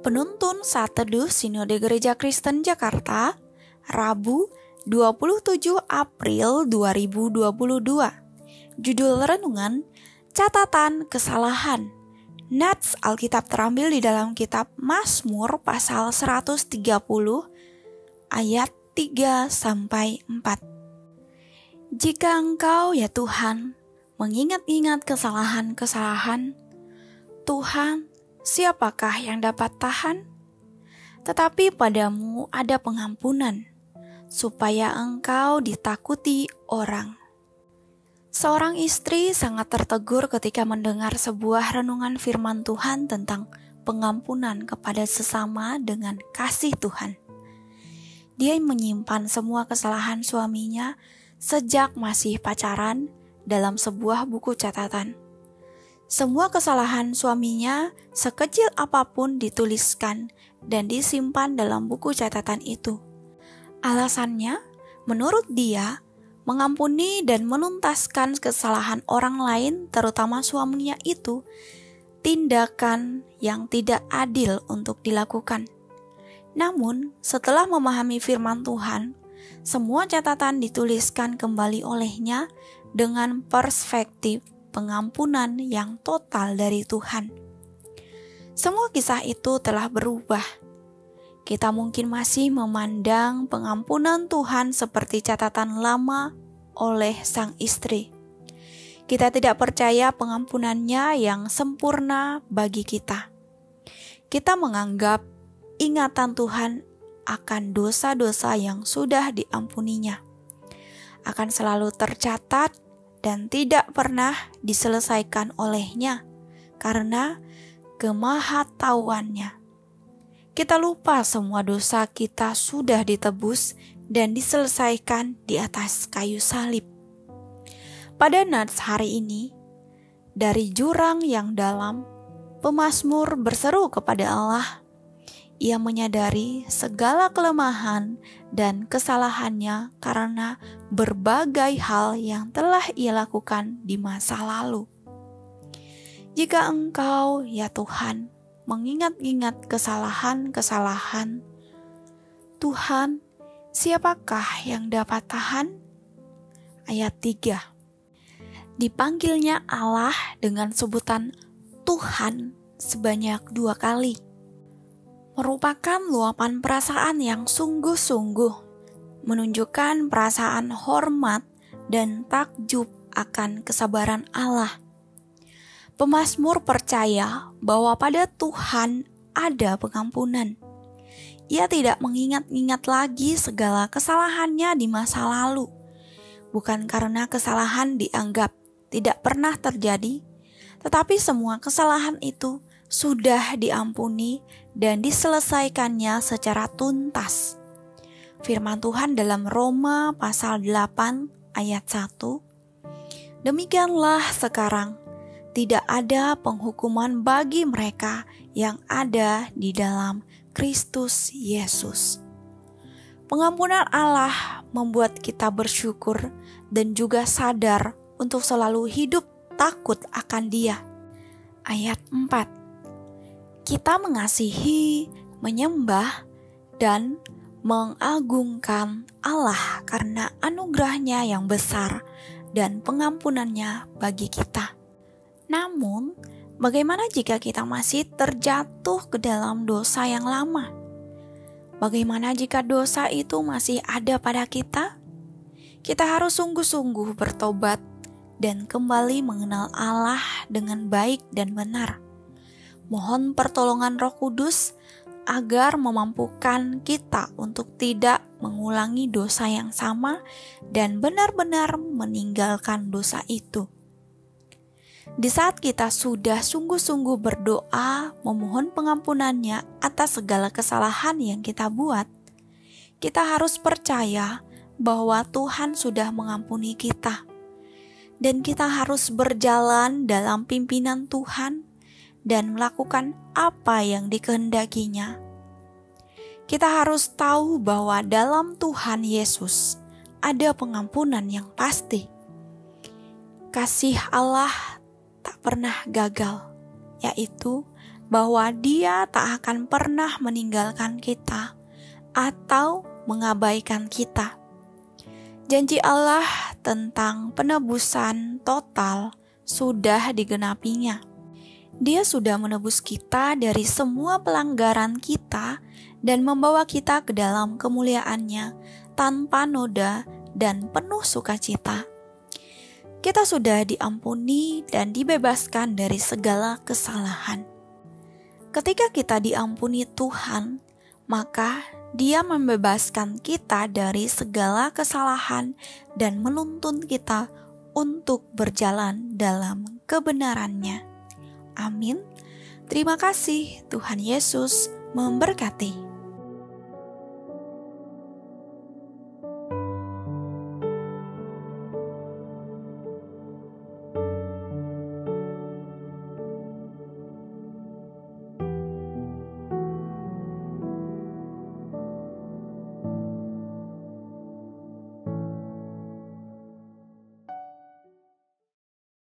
Penuntun Saat Teduh Sinode Gereja Kristen Jakarta, Rabu 27 April 2022. Judul renungan, Catatan Kesalahan. Nats Alkitab terambil di dalam kitab Mazmur pasal 130 ayat 3-4. Jika Engkau ya Tuhan mengingat-ingat kesalahan-kesalahan, Tuhan, siapakah yang dapat tahan? Tetapi padamu ada pengampunan, supaya engkau ditakuti orang. Seorang istri sangat tertegur ketika mendengar sebuah renungan firman Tuhan tentang pengampunan kepada sesama dengan kasih Tuhan. Dia menyimpan semua kesalahan suaminya sejak masih pacaran dalam sebuah buku catatan. Semua kesalahan suaminya sekecil apapun dituliskan dan disimpan dalam buku catatan itu. Alasannya, menurut dia, mengampuni dan menuntaskan kesalahan orang lain, terutama suaminya itu, tindakan yang tidak adil untuk dilakukan. Namun, setelah memahami firman Tuhan, semua catatan dituliskan kembali olehnya dengan perspektif pengampunan yang total dari Tuhan. Semua kisah itu telah berubah. Kita mungkin masih memandang pengampunan Tuhan seperti catatan lama oleh sang istri. Kita tidak percaya pengampunannya yang sempurna bagi kita. Kita menganggap ingatan Tuhan akan dosa-dosa yang sudah diampuninya akan selalu tercatat dan tidak pernah diselesaikan olehnya karena kemahatauannya. Kita lupa semua dosa kita sudah ditebus dan diselesaikan di atas kayu salib. Pada nats hari ini, dari jurang yang dalam, pemazmur berseru kepada Allah. Ia menyadari segala kelemahan dan kesalahannya karena berbagai hal yang telah ia lakukan di masa lalu. Jika Engkau, ya Tuhan, mengingat-ingat kesalahan-kesalahan, Tuhan, siapakah yang dapat tahan? Ayat 3. Dipanggilnya Allah dengan sebutan Tuhan sebanyak 2 kali. Merupakan luapan perasaan yang sungguh-sungguh, menunjukkan perasaan hormat dan takjub akan kesabaran Allah. Pemazmur percaya bahwa pada Tuhan ada pengampunan. Ia tidak mengingat-ingat lagi segala kesalahannya di masa lalu, bukan karena kesalahan dianggap tidak pernah terjadi, tetapi semua kesalahan itu sudah diampuni dan diselesaikannya secara tuntas. Firman Tuhan dalam Roma pasal 8 ayat 1. Demikianlah sekarang tidak ada penghukuman bagi mereka yang ada di dalam Kristus Yesus. Pengampunan Allah membuat kita bersyukur dan juga sadar untuk selalu hidup takut akan Dia. Ayat 4. Kita mengasihi, menyembah, dan mengagungkan Allah karena anugerah-Nya yang besar dan pengampunannya bagi kita. Namun, bagaimana jika kita masih terjatuh ke dalam dosa yang lama? Bagaimana jika dosa itu masih ada pada kita? Kita harus sungguh-sungguh bertobat dan kembali mengenal Allah dengan baik dan benar. Mohon pertolongan Roh Kudus agar memampukan kita untuk tidak mengulangi dosa yang sama dan benar-benar meninggalkan dosa itu. Di saat kita sudah sungguh-sungguh berdoa memohon pengampunannya atas segala kesalahan yang kita buat, kita harus percaya bahwa Tuhan sudah mengampuni kita. Dan kita harus berjalan dalam pimpinan Tuhan dan melakukan apa yang dikehendakinya. Kita harus tahu bahwa dalam Tuhan Yesus ada pengampunan yang pasti. Kasih Allah tak pernah gagal, yaitu bahwa Dia tak akan pernah meninggalkan kita atau mengabaikan kita. Janji Allah tentang penebusan total sudah digenapinya. Dia sudah menebus kita dari semua pelanggaran kita dan membawa kita ke dalam kemuliaan-Nya tanpa noda dan penuh sukacita. Kita sudah diampuni dan dibebaskan dari segala kesalahan. Ketika kita diampuni Tuhan, maka Dia membebaskan kita dari segala kesalahan dan menuntun kita untuk berjalan dalam kebenaran-Nya. Amin. Terima kasih, Tuhan Yesus memberkati.